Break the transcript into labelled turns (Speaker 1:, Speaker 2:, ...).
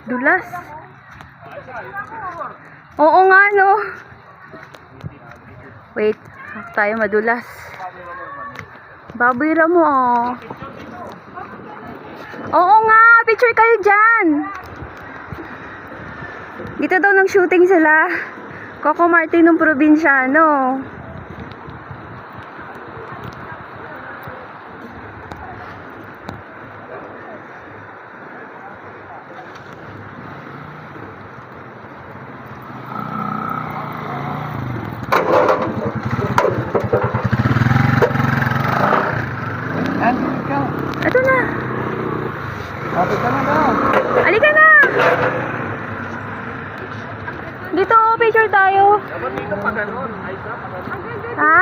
Speaker 1: Dulas. Oo nga, no? Wait. Tayo madulas. Baboy mo, oh. Oo nga, picture kayo dyan. Dito daw nang shooting sila. Coco Martin ng probinsyano. Ito na.
Speaker 2: Kapit ka na daw.
Speaker 1: Halika na. Dito, picture tayo.
Speaker 2: Dapat dito pa ganun. Ay, pa ganun.
Speaker 1: Ha?